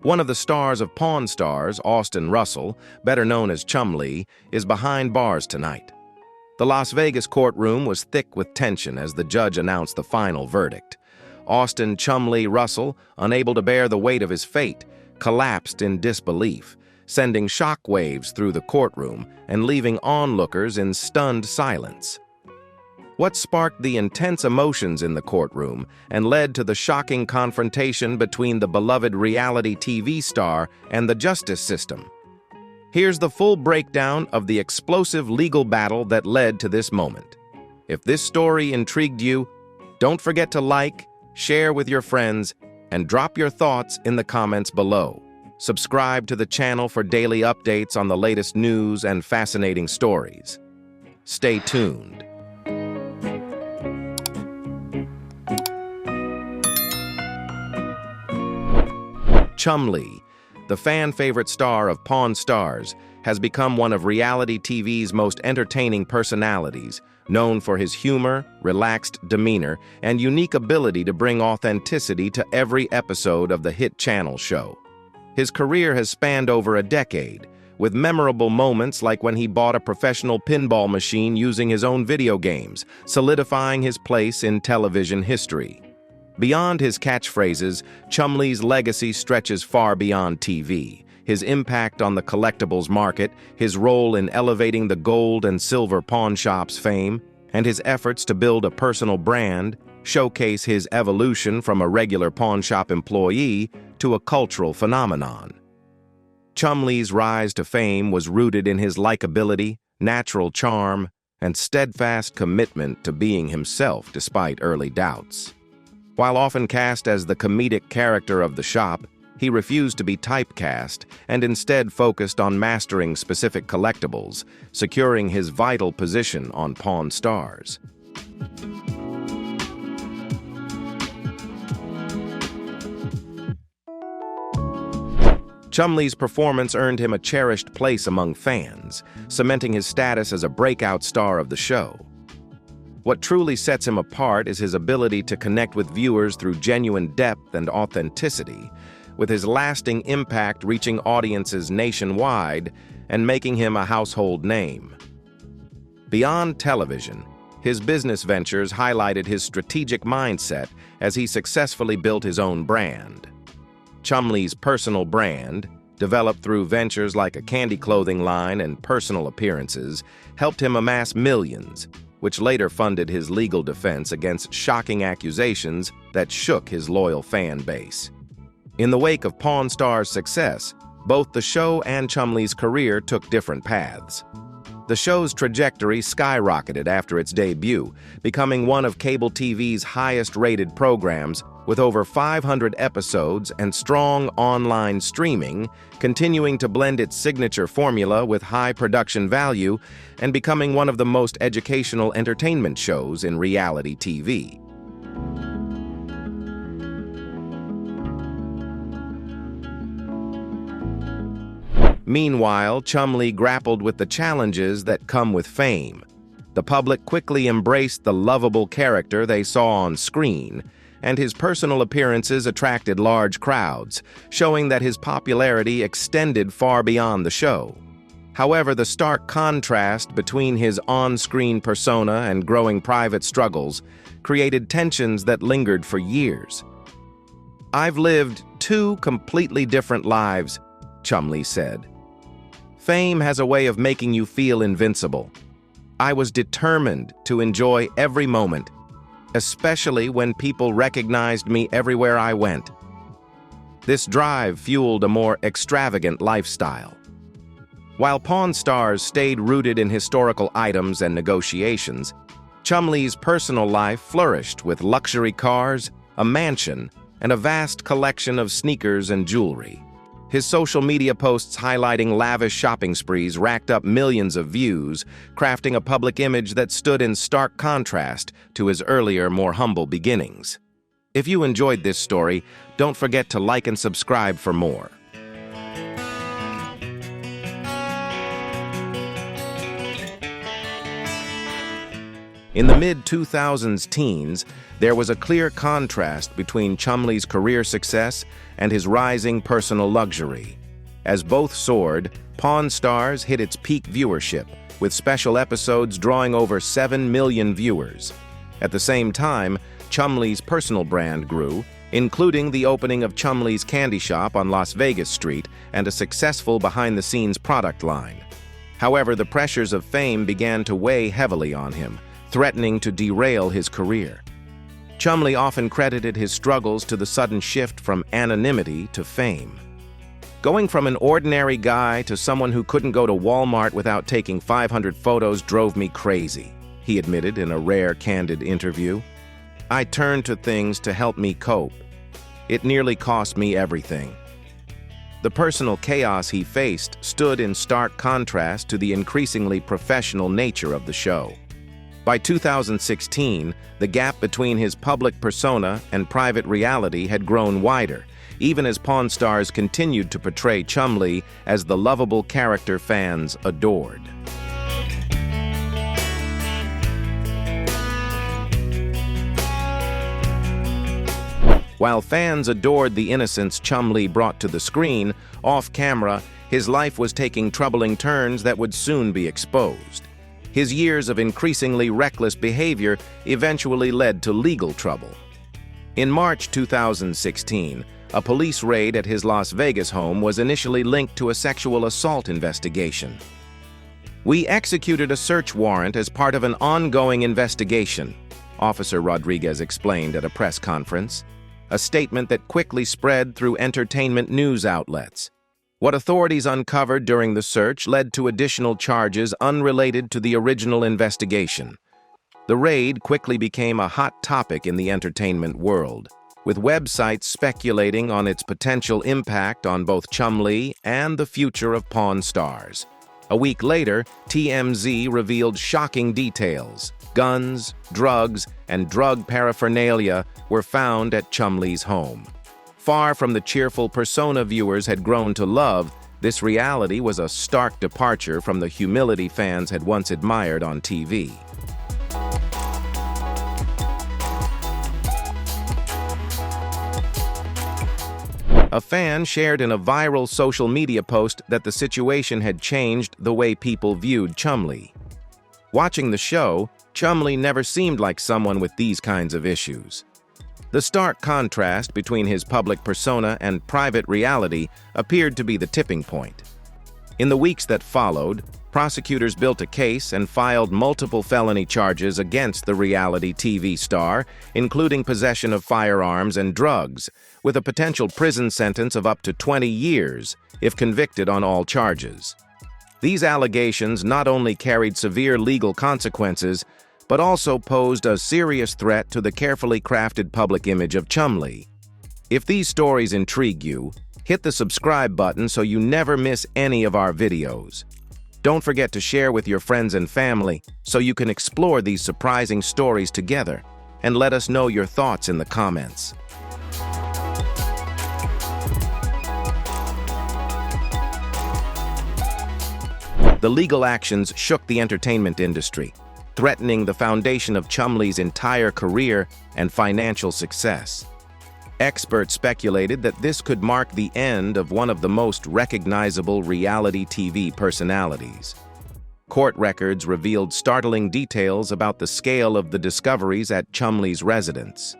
One of the stars of Pawn Stars, Austin Russell, better known as Chumlee, is behind bars tonight. The Las Vegas courtroom was thick with tension as the judge announced the final verdict. Austin Chumlee Russell, unable to bear the weight of his fate, collapsed in disbelief, sending shockwaves through the courtroom and leaving onlookers in stunned silence. What sparked the intense emotions in the courtroom and led to the shocking confrontation between the beloved reality TV star and the justice system? Here's the full breakdown of the explosive legal battle that led to this moment. If this story intrigued you, don't forget to like, share with your friends, and drop your thoughts in the comments below. Subscribe to the channel for daily updates on the latest news and fascinating stories. Stay tuned. Chumlee, the fan-favorite star of Pawn Stars, has become one of reality TV's most entertaining personalities, known for his humor, relaxed demeanor, and unique ability to bring authenticity to every episode of the hit channel show. His career has spanned over a decade, with memorable moments like when he bought a professional pinball machine using his own video games, solidifying his place in television history. Beyond his catchphrases, Chumlee's legacy stretches far beyond TV. His impact on the collectibles market, his role in elevating the gold and silver pawn shop's fame, and his efforts to build a personal brand showcase his evolution from a regular pawn shop employee to a cultural phenomenon. Chumlee's rise to fame was rooted in his likability, natural charm, and steadfast commitment to being himself despite early doubts. While often cast as the comedic character of the shop, he refused to be typecast and instead focused on mastering specific collectibles, securing his vital position on Pawn Stars. Chumlee's performance earned him a cherished place among fans, cementing his status as a breakout star of the show. What truly sets him apart is his ability to connect with viewers through genuine depth and authenticity, with his lasting impact reaching audiences nationwide and making him a household name. Beyond television, his business ventures highlighted his strategic mindset as he successfully built his own brand. Chumlee's personal brand, developed through ventures like a candy clothing line and personal appearances, helped him amass millions, which later funded his legal defense against shocking accusations that shook his loyal fan base. In the wake of Pawn Stars' success, both the show and Chumlee's career took different paths. The show's trajectory skyrocketed after its debut, becoming one of cable TV's highest-rated programs with over 500 episodes and strong online streaming, continuing to blend its signature formula with high production value and becoming one of the most educational entertainment shows in reality TV. Meanwhile, Chumlee grappled with the challenges that come with fame. The public quickly embraced the lovable character they saw on screen, and his personal appearances attracted large crowds, showing that his popularity extended far beyond the show. However, the stark contrast between his on-screen persona and growing private struggles created tensions that lingered for years. "I've lived two completely different lives," Chumlee said. "Fame has a way of making you feel invincible. I was determined to enjoy every moment, especially when people recognized me everywhere I went. This drive fueled a more extravagant lifestyle." While Pawn Stars stayed rooted in historical items and negotiations, Chumlee's personal life flourished with luxury cars, a mansion, and a vast collection of sneakers and jewelry. His social media posts highlighting lavish shopping sprees racked up millions of views, crafting a public image that stood in stark contrast to his earlier, more humble beginnings. If you enjoyed this story, don't forget to like and subscribe for more. In the mid-2000s teens, there was a clear contrast between Chumlee's career success and his rising personal luxury. As both soared, Pawn Stars hit its peak viewership, with special episodes drawing over 7 million viewers. At the same time, Chumlee's personal brand grew, including the opening of Chumlee's Candy Shop on Las Vegas Street and a successful behind-the-scenes product line. However, the pressures of fame began to weigh heavily on him, threatening to derail his career. Chumlee often credited his struggles to the sudden shift from anonymity to fame. Going from an ordinary guy to someone who couldn't go to Walmart without taking 500 photos drove me crazy, he admitted in a rare, candid interview. I turned to things to help me cope. It nearly cost me everything. The personal chaos he faced stood in stark contrast to the increasingly professional nature of the show. By 2016, the gap between his public persona and private reality had grown wider, even as Pawn Stars continued to portray Chumlee as the lovable character fans adored. While fans adored the innocence Chumlee brought to the screen, off-camera, his life was taking troubling turns that would soon be exposed. His years of increasingly reckless behavior eventually led to legal trouble. In March 2016, a police raid at his Las Vegas home was initially linked to a sexual assault investigation. "We executed a search warrant as part of an ongoing investigation," Officer Rodriguez explained at a press conference, a statement that quickly spread through entertainment news outlets. What authorities uncovered during the search led to additional charges unrelated to the original investigation. The raid quickly became a hot topic in the entertainment world, with websites speculating on its potential impact on both Chumlee and the future of Pawn Stars. A week later, TMZ revealed shocking details. Guns, drugs, and drug paraphernalia were found at Chumlee's home. Far from the cheerful persona viewers had grown to love, this reality was a stark departure from the humility fans had once admired on TV. A fan shared in a viral social media post that the situation had changed the way people viewed Chumlee. Watching the show, Chumlee never seemed like someone with these kinds of issues. The stark contrast between his public persona and private reality appeared to be the tipping point. In the weeks that followed, prosecutors built a case and filed multiple felony charges against the reality TV star, including possession of firearms and drugs, with a potential prison sentence of up to 20 years if convicted on all charges. These allegations not only carried severe legal consequences, but also posed a serious threat to the carefully crafted public image of Chumlee. If these stories intrigue you, hit the subscribe button so you never miss any of our videos. Don't forget to share with your friends and family so you can explore these surprising stories together, and let us know your thoughts in the comments. The legal actions shook the entertainment industry, threatening the foundation of Chumlee's entire career and financial success. Experts speculated that this could mark the end of one of the most recognizable reality TV personalities. Court records revealed startling details about the scale of the discoveries at Chumlee's residence.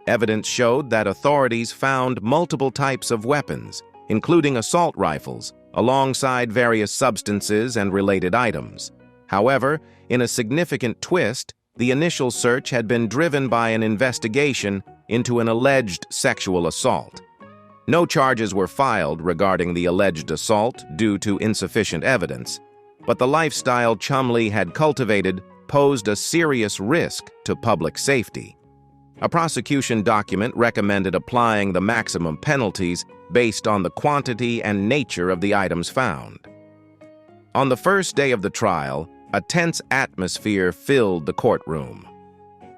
Evidence showed that authorities found multiple types of weapons, including assault rifles, alongside various substances and related items. However, in a significant twist, the initial search had been driven by an investigation into an alleged sexual assault. No charges were filed regarding the alleged assault due to insufficient evidence, but the lifestyle Chumlee had cultivated posed a serious risk to public safety. A prosecution document recommended applying the maximum penalties based on the quantity and nature of the items found. On the first day of the trial, a tense atmosphere filled the courtroom.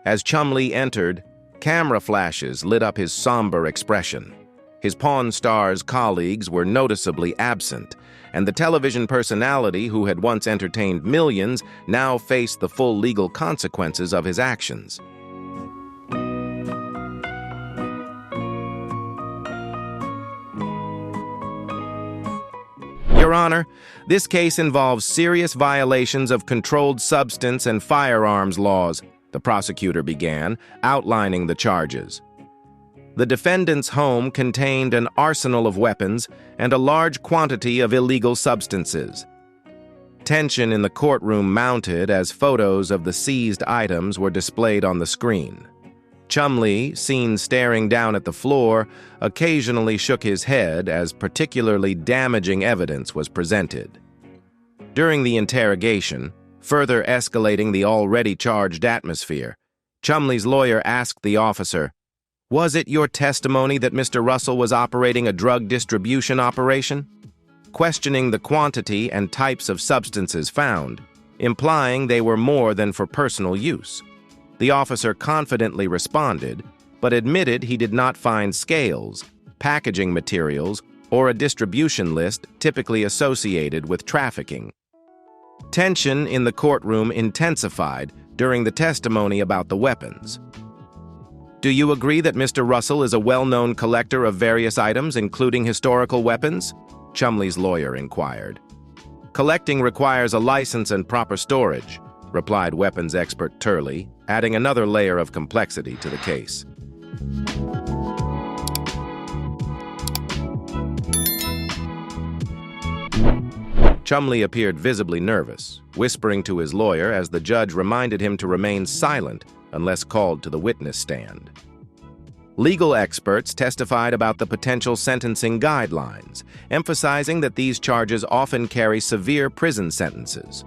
As Chumlee entered, camera flashes lit up his somber expression. His Pawn Stars colleagues were noticeably absent, and the television personality who had once entertained millions now faced the full legal consequences of his actions. Your Honor, this case involves serious violations of controlled substance and firearms laws, the prosecutor began, outlining the charges. The defendant's home contained an arsenal of weapons and a large quantity of illegal substances. Tension in the courtroom mounted as photos of the seized items were displayed on the screen. Chumlee, seen staring down at the floor, occasionally shook his head as particularly damaging evidence was presented. During the interrogation, further escalating the already charged atmosphere, Chumlee's lawyer asked the officer, "Was it your testimony that Mr. Russell was operating a drug distribution operation?" Questioning the quantity and types of substances found, implying they were more than for personal use. The officer confidently responded, but admitted he did not find scales, packaging materials, or a distribution list typically associated with trafficking. Tension in the courtroom intensified during the testimony about the weapons. "Do you agree that Mr. Russell is a well-known collector of various items, including historical weapons?" Chumlee's lawyer inquired. "Collecting requires a license and proper storage," replied weapons expert Turley, adding another layer of complexity to the case. Chumlee appeared visibly nervous, whispering to his lawyer as the judge reminded him to remain silent unless called to the witness stand. Legal experts testified about the potential sentencing guidelines, emphasizing that these charges often carry severe prison sentences.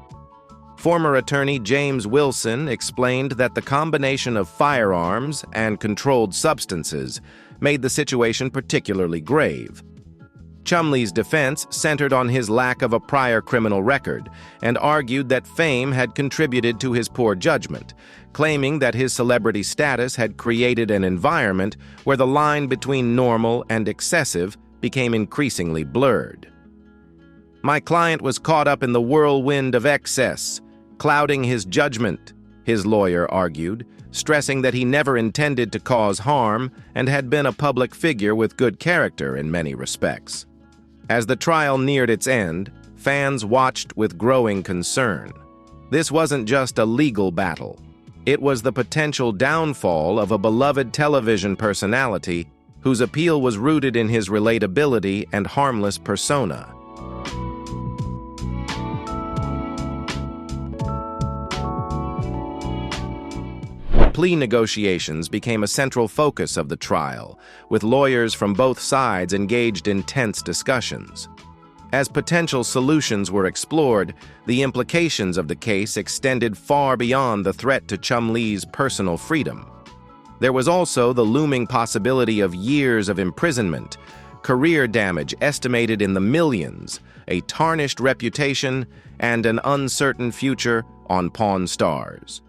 Former attorney James Wilson explained that the combination of firearms and controlled substances made the situation particularly grave. Chumlee's defense centered on his lack of a prior criminal record and argued that fame had contributed to his poor judgment, claiming that his celebrity status had created an environment where the line between normal and excessive became increasingly blurred. "My client was caught up in the whirlwind of excess, clouding his judgment," his lawyer argued, stressing that he never intended to cause harm and had been a public figure with good character in many respects. As the trial neared its end, fans watched with growing concern. This wasn't just a legal battle. It was the potential downfall of a beloved television personality whose appeal was rooted in his relatability and harmless persona. Plea negotiations became a central focus of the trial, with lawyers from both sides engaged in tense discussions. As potential solutions were explored, the implications of the case extended far beyond the threat to Chumlee's personal freedom. There was also the looming possibility of years of imprisonment, career damage estimated in the millions, a tarnished reputation, and an uncertain future on Pawn Stars.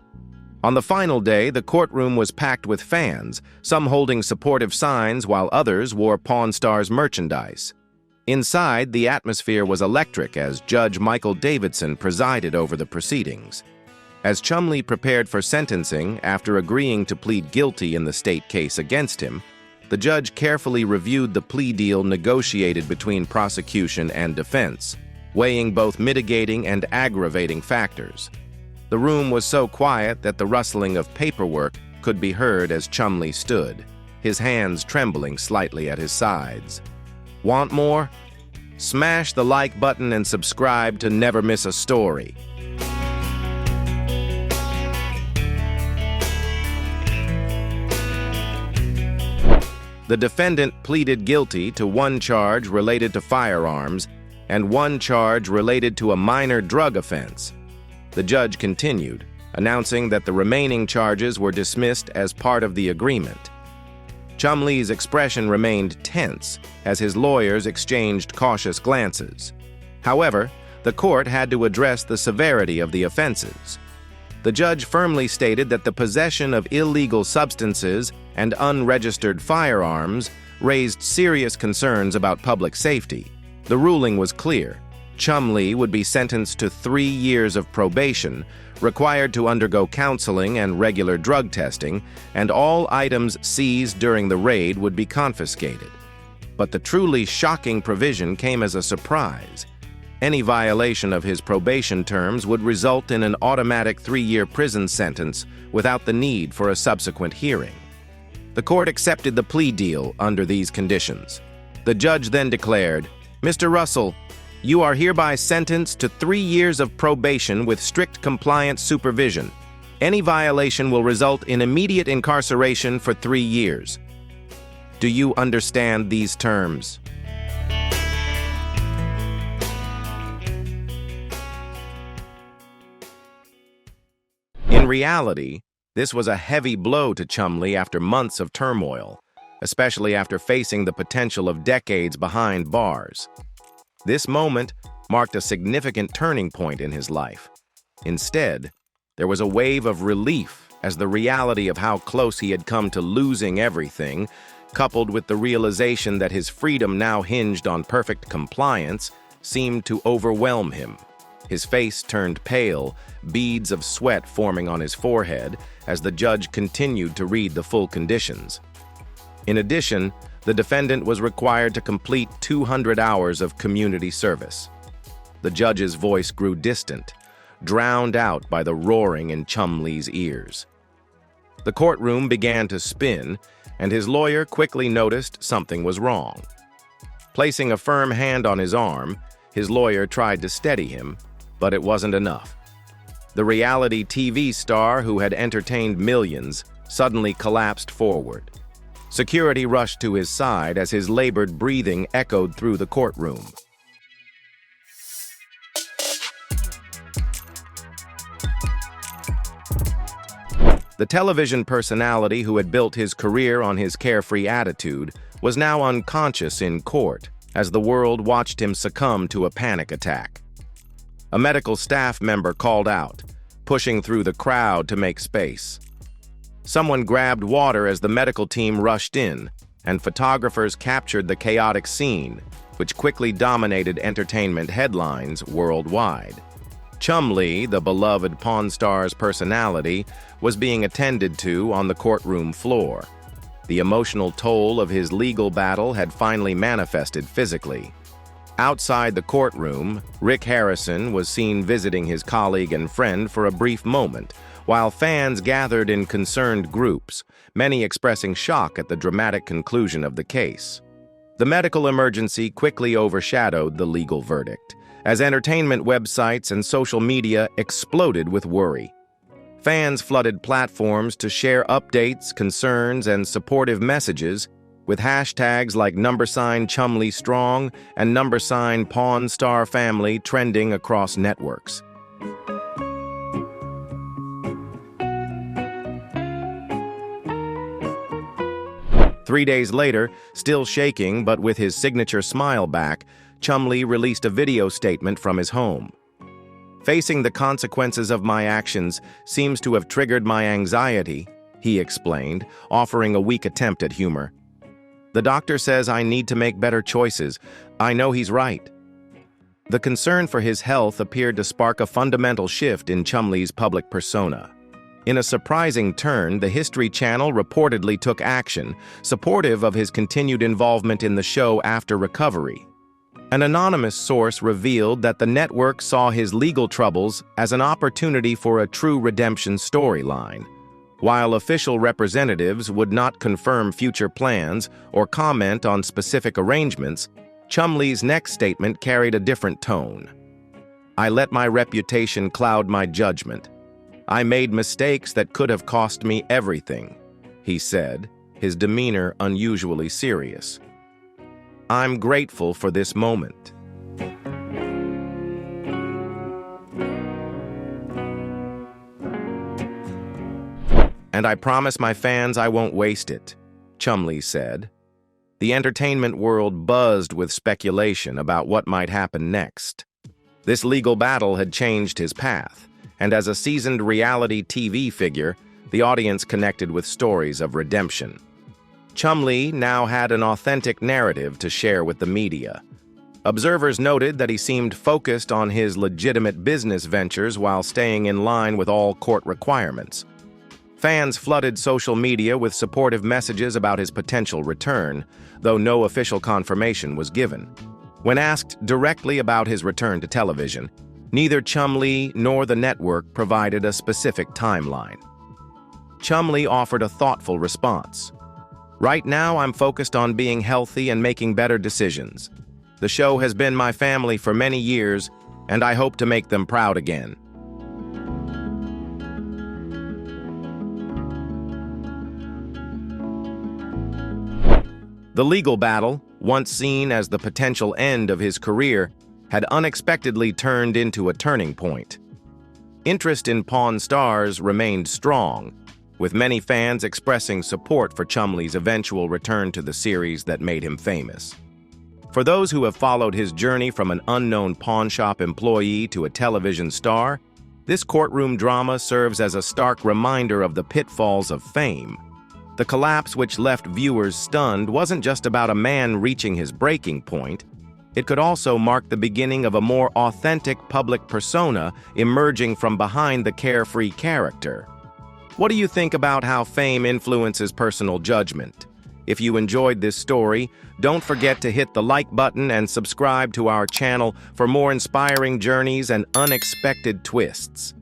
On the final day, the courtroom was packed with fans, some holding supportive signs while others wore Pawn Stars merchandise. Inside, the atmosphere was electric as Judge Michael Davidson presided over the proceedings. As Chumlee prepared for sentencing after agreeing to plead guilty in the state case against him, the judge carefully reviewed the plea deal negotiated between prosecution and defense, weighing both mitigating and aggravating factors. The room was so quiet that the rustling of paperwork could be heard as Chumlee stood, his hands trembling slightly at his sides. Want more? Smash the like button and subscribe to never miss a story. The defendant pleaded guilty to one charge related to firearms and one charge related to a minor drug offense. The judge continued, announcing that the remaining charges were dismissed as part of the agreement. Chumlee's expression remained tense as his lawyers exchanged cautious glances. However, the court had to address the severity of the offenses. The judge firmly stated that the possession of illegal substances and unregistered firearms raised serious concerns about public safety. The ruling was clear. Chumlee would be sentenced to 3 years of probation, required to undergo counseling and regular drug testing, and all items seized during the raid would be confiscated. But the truly shocking provision came as a surprise. Any violation of his probation terms would result in an automatic 3-year prison sentence without the need for a subsequent hearing. The court accepted the plea deal under these conditions. The judge then declared, "Mr. Russell, you are hereby sentenced to 3 years of probation with strict compliance supervision. Any violation will result in immediate incarceration for 3 years. Do you understand these terms?" In reality, this was a heavy blow to Chumlee after months of turmoil, especially after facing the potential of decades behind bars. This moment marked a significant turning point in his life. Instead, there was a wave of relief as the reality of how close he had come to losing everything, coupled with the realization that his freedom now hinged on perfect compliance, seemed to overwhelm him. His face turned pale, beads of sweat forming on his forehead as the judge continued to read the full conditions. In addition, the defendant was required to complete 200 hours of community service. The judge's voice grew distant, drowned out by the roaring in Chumlee's ears. The courtroom began to spin, and his lawyer quickly noticed something was wrong. Placing a firm hand on his arm, his lawyer tried to steady him, but it wasn't enough. The reality TV star who had entertained millions suddenly collapsed forward. Security rushed to his side as his labored breathing echoed through the courtroom. The television personality who had built his career on his carefree attitude was now unconscious in court as the world watched him succumb to a panic attack. A medical staff member called out, pushing through the crowd to make space. Someone grabbed water as the medical team rushed in, and photographers captured the chaotic scene, which quickly dominated entertainment headlines worldwide. Chumlee, the beloved Pawn Stars personality, was being attended to on the courtroom floor. The emotional toll of his legal battle had finally manifested physically. Outside the courtroom, Rick Harrison was seen visiting his colleague and friend for a brief moment, while fans gathered in concerned groups, many expressing shock at the dramatic conclusion of the case. The medical emergency quickly overshadowed the legal verdict, as entertainment websites and social media exploded with worry. Fans flooded platforms to share updates, concerns, and supportive messages, with hashtags like #Chumlee Strong and #Pawn Star Family trending across networks. Three days later, still shaking but with his signature smile back, Chumlee released a video statement from his home. "Facing the consequences of my actions seems to have triggered my anxiety," he explained, offering a weak attempt at humor. "The doctor says I need to make better choices. I know he's right." The concern for his health appeared to spark a fundamental shift in Chumlee's public persona. In a surprising turn, the History Channel reportedly took action, supportive of his continued involvement in the show after recovery. An anonymous source revealed that the network saw his legal troubles as an opportunity for a true redemption storyline. While official representatives would not confirm future plans or comment on specific arrangements, Chumlee's next statement carried a different tone. "I let my reputation cloud my judgment. I made mistakes that could have cost me everything," he said, his demeanor unusually serious. "I'm grateful for this moment." "And I promise my fans I won't waste it," Chumlee said. The entertainment world buzzed with speculation about what might happen next. This legal battle had changed his path, and as a seasoned reality TV figure, the audience connected with stories of redemption. Chumlee now had an authentic narrative to share with the media. Observers noted that he seemed focused on his legitimate business ventures while staying in line with all court requirements. Fans flooded social media with supportive messages about his potential return, though no official confirmation was given. When asked directly about his return to television, neither Chumlee nor the network provided a specific timeline. Chumlee offered a thoughtful response. "Right now, I'm focused on being healthy and making better decisions. The show has been my family for many years, and I hope to make them proud again." The legal battle, once seen as the potential end of his career, had unexpectedly turned into a turning point. Interest in Pawn Stars remained strong, with many fans expressing support for Chumlee's eventual return to the series that made him famous. For those who have followed his journey from an unknown pawnshop employee to a television star, this courtroom drama serves as a stark reminder of the pitfalls of fame. The collapse, which left viewers stunned, wasn't just about a man reaching his breaking point. It could also mark the beginning of a more authentic public persona emerging from behind the carefree character. What do you think about how fame influences personal judgment? If you enjoyed this story, don't forget to hit the like button and subscribe to our channel for more inspiring journeys and unexpected twists.